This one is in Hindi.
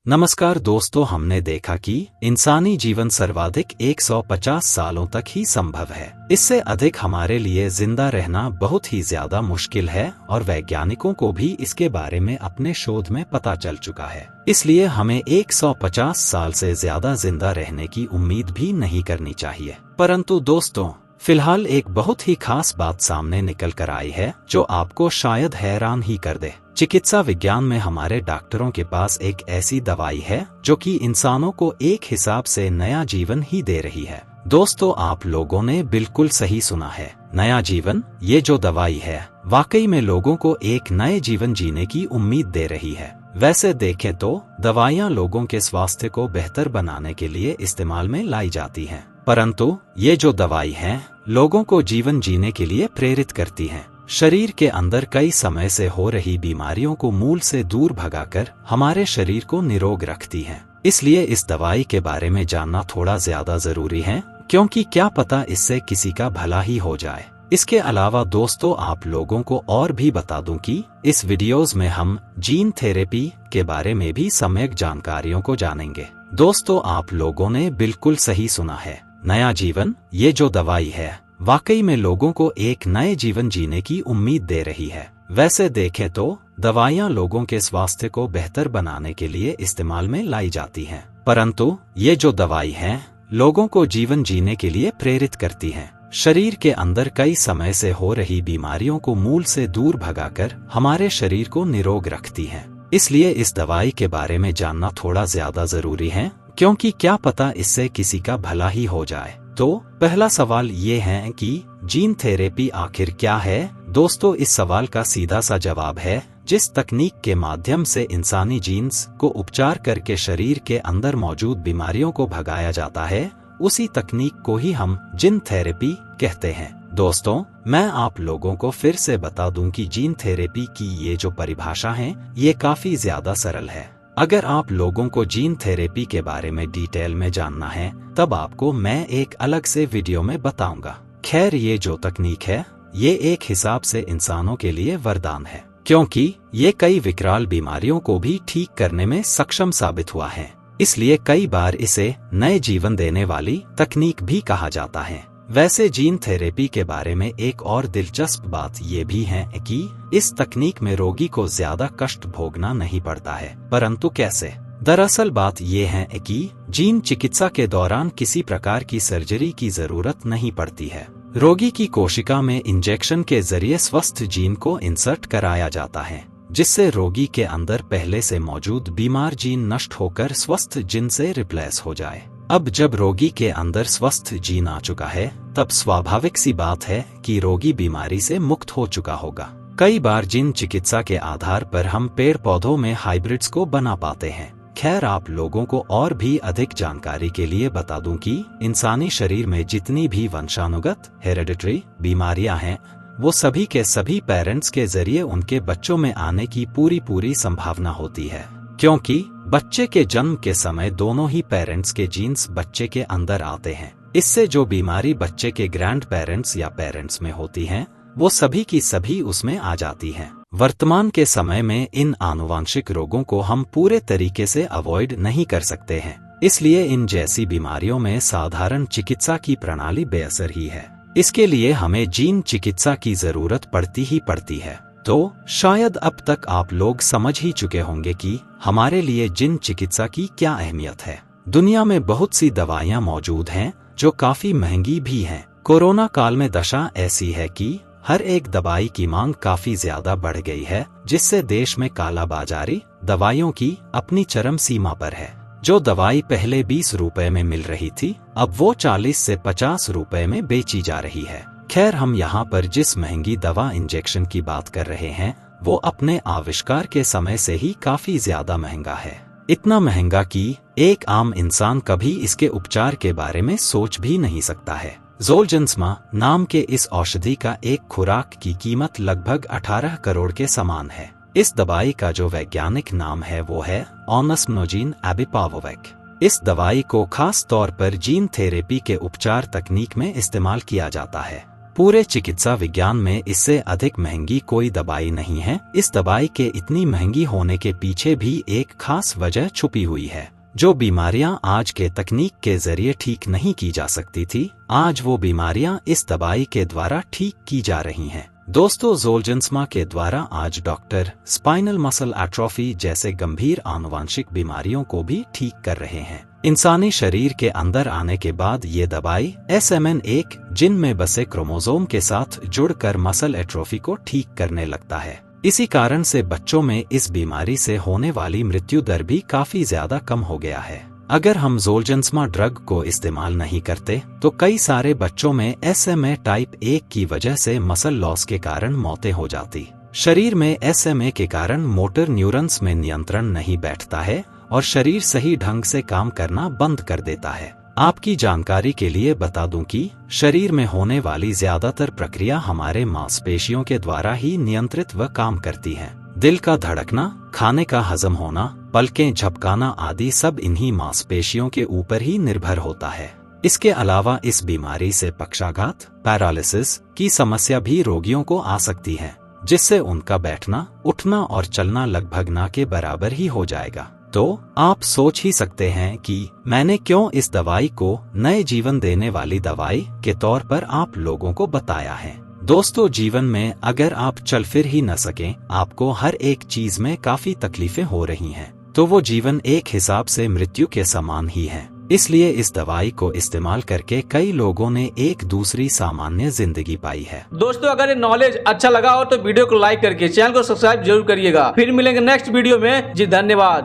नमस्कार दोस्तों, हमने देखा कि इंसानी जीवन सर्वाधिक 150 सालों तक ही संभव है। इससे अधिक हमारे लिए जिंदा रहना बहुत ही ज्यादा मुश्किल है और वैज्ञानिकों को भी इसके बारे में अपने शोध में पता चल चुका है। इसलिए हमें 150 साल से ज्यादा जिंदा रहने की उम्मीद भी नहीं करनी चाहिए। परंतु दोस्तों, फिलहाल एक बहुत ही खास बात सामने निकल कर आई है जो आपको शायद हैरान ही कर दे। चिकित्सा विज्ञान में हमारे डॉक्टरों के पास एक ऐसी दवाई है जो कि इंसानों को एक हिसाब से नया जीवन ही दे रही है। दोस्तों, आप लोगों ने बिल्कुल सही सुना है, नया जीवन। ये जो दवाई है वाकई में लोगों को एक नए जीवन जीने की उम्मीद दे रही है। वैसे देखें तो दवाइयाँ लोगों के स्वास्थ्य को बेहतर बनाने के लिए इस्तेमाल में लाई जाती हैं, परंतु ये जो दवाई है लोगों को जीवन जीने के लिए प्रेरित करती है। शरीर के अंदर कई समय से हो रही बीमारियों को मूल से दूर भगाकर हमारे शरीर को निरोग रखती है। इसलिए इस दवाई के बारे में जानना थोड़ा ज्यादा जरूरी है, क्योंकि क्या पता इससे किसी का भला ही हो जाए। इसके अलावा दोस्तों, आप लोगों को और भी बता दूं कि इस वीडियोस में हम जीन थेरेपी के बारे में भी सम्यक जानकारियों को जानेंगे। दोस्तों, आप लोगों ने बिल्कुल सही सुना है, नया जीवन। ये जो दवाई है वाकई में लोगों को एक नए जीवन जीने की उम्मीद दे रही है। वैसे देखें तो दवाइयाँ लोगों के स्वास्थ्य को बेहतर बनाने के लिए इस्तेमाल में लाई जाती हैं, परंतु ये जो दवाई है लोगों को जीवन जीने के लिए प्रेरित करती है। शरीर के अंदर कई समय से हो रही बीमारियों को मूल से दूर भगाकर हमारे शरीर को निरोग रखती है। इसलिए इस दवाई के बारे में जानना थोड़ा ज्यादा जरूरी है, क्योंकि क्या पता इससे किसी का भला ही हो जाए। तो पहला सवाल ये है कि जीन थेरेपी आखिर क्या है। दोस्तों, इस सवाल का सीधा सा जवाब है, जिस तकनीक के माध्यम से इंसानी जीन्स को उपचार करके शरीर के अंदर मौजूद बीमारियों को भगाया जाता है, उसी तकनीक को ही हम जीन थेरेपी कहते हैं। दोस्तों, मैं आप लोगों को फिर से बता दूं कि जीन थेरेपी की ये जो परिभाषा है ये काफी ज्यादा सरल है। अगर आप लोगों को जीन थेरेपी के बारे में डिटेल में जानना है तब आपको मैं एक अलग से वीडियो में बताऊंगा। खैर, ये जो तकनीक है ये एक हिसाब से इंसानों के लिए वरदान है, क्योंकि ये कई विकराल बीमारियों को भी ठीक करने में सक्षम साबित हुआ है। इसलिए कई बार इसे नए जीवन देने वाली तकनीक भी कहा जाता है। वैसे जीन थेरेपी के बारे में एक और दिलचस्प बात ये भी है कि इस तकनीक में रोगी को ज्यादा कष्ट भोगना नहीं पड़ता है। परंतु कैसे? दरअसल बात ये है कि जीन चिकित्सा के दौरान किसी प्रकार की सर्जरी की जरूरत नहीं पड़ती है। रोगी की कोशिका में इंजेक्शन के जरिए स्वस्थ जीन को इंसर्ट कराया जाता है, जिससे रोगी के अंदर पहले से मौजूद बीमार जीन नष्ट होकर स्वस्थ जीन से रिप्लेस हो जाए। अब जब रोगी के अंदर स्वस्थ जीन आ चुका है तब स्वाभाविक सी बात है कि रोगी बीमारी से मुक्त हो चुका होगा। कई बार जीन चिकित्सा के आधार पर हम पेड़ पौधों में हाइब्रिड्स को बना पाते हैं। खैर, आप लोगों को और भी अधिक जानकारी के लिए बता दूं कि इंसानी शरीर में जितनी भी वंशानुगत हेरेडिटरी बीमारियां हैं वो सभी के सभी पेरेंट्स के जरिए उनके बच्चों में आने की पूरी संभावना होती है, क्योंकि बच्चे के जन्म के समय दोनों ही पेरेंट्स के जीन्स बच्चे के अंदर आते हैं। इससे जो बीमारी बच्चे के ग्रैंड पेरेंट्स या पेरेंट्स में होती हैं, वो सभी की सभी उसमें आ जाती हैं। वर्तमान के समय में इन आनुवांशिक रोगों को हम पूरे तरीके से अवॉइड नहीं कर सकते हैं। इसलिए इन जैसी बीमारियों में साधारण चिकित्सा की प्रणाली बेअसर ही है। इसके लिए हमें जीन चिकित्सा की जरूरत पड़ती ही पड़ती है। तो शायद अब तक आप लोग समझ ही चुके होंगे कि हमारे लिए जीन चिकित्सा की क्या अहमियत है। दुनिया में बहुत सी दवाइयाँ मौजूद हैं जो काफी महंगी भी हैं। कोरोना काल में दशा ऐसी है कि हर एक दवाई की मांग काफी ज्यादा बढ़ गई है, जिससे देश में कालाबाजारी दवाइयों की अपनी चरम सीमा पर है। जो दवाई पहले 20 रुपए में मिल रही थी अब वो 40 से 50 रुपए में बेची जा रही है। खैर, हम यहाँ पर जिस महंगी दवा इंजेक्शन की बात कर रहे हैं वो अपने आविष्कार के समय से ही काफी ज्यादा महंगा है। इतना महंगा कि एक आम इंसान कभी इसके उपचार के बारे में सोच भी नहीं सकता है। ज़ोलजेंस्मा नाम के इस औषधि का एक खुराक की कीमत लगभग 18 करोड़ के समान है। इस दवाई का जो वैज्ञानिक नाम है वो है ऑनस्मनोजिन एबिपावोवेक। इस दवाई को खास तौर पर जीन थेरेपी के उपचार तकनीक में इस्तेमाल किया जाता है। पूरे चिकित्सा विज्ञान में इससे अधिक महंगी कोई दवाई नहीं है। इस दवाई के इतनी महंगी होने के पीछे भी एक खास वजह छुपी हुई है। जो बीमारियां आज के तकनीक के जरिए ठीक नहीं की जा सकती थी, आज वो बीमारियां इस दवाई के द्वारा ठीक की जा रही हैं। दोस्तों, ज़ोलजेंस्मा के द्वारा आज डॉक्टर स्पाइनल मसल एट्रोफी जैसे गंभीर आनुवंशिक बीमारियों को भी ठीक कर रहे हैं। इंसानी शरीर के अंदर आने के बाद ये दवाई SMN1 जिन में बसे क्रोमोसोम के साथ जुड़कर मसल एट्रोफी को ठीक करने लगता है। इसी कारण से बच्चों में इस बीमारी से होने वाली मृत्यु दर भी काफी ज्यादा कम हो गया है। अगर हम ज़ोलजेंस्मा ड्रग को इस्तेमाल नहीं करते तो कई सारे बच्चों में SMA टाइप 1 की वजह से मसल लॉस के कारण मौतें हो जाती। शरीर में SMA के कारण मोटर न्यूरॉन्स में नियंत्रण नहीं बैठता है और शरीर सही ढंग से काम करना बंद कर देता है। आपकी जानकारी के लिए बता दूं कि शरीर में होने वाली ज्यादातर प्रक्रिया हमारे मांसपेशियों के द्वारा ही नियंत्रित व काम करती है। दिल का धड़कना, खाने का हजम होना, पलकें झपकाना आदि सब इन्हीं मांसपेशियों के ऊपर ही निर्भर होता है। इसके अलावा इस बीमारी से पक्षाघात, पैरालिसिस की समस्या भी रोगियों को आ सकती है, जिससे उनका बैठना, उठना और चलना लगभग ना के बराबर ही हो जाएगा। तो आप सोच ही सकते हैं कि मैंने क्यों इस दवाई को नए जीवन देने वाली दवाई के तौर पर आप लोगों को बताया है। दोस्तों, जीवन में अगर आप चल फिर ही न सकें, आपको हर एक चीज में काफी तकलीफें हो रही हैं, तो वो जीवन एक हिसाब से मृत्यु के समान ही है। इसलिए इस दवाई को इस्तेमाल करके कई लोगों ने एक दूसरी सामान्य जिंदगी पाई है। दोस्तों, अगर ये नॉलेज अच्छा लगा हो तो वीडियो को लाइक करके चैनल को सब्सक्राइब जरूर करिएगा। फिर मिलेंगे नेक्स्ट वीडियो में। जी धन्यवाद।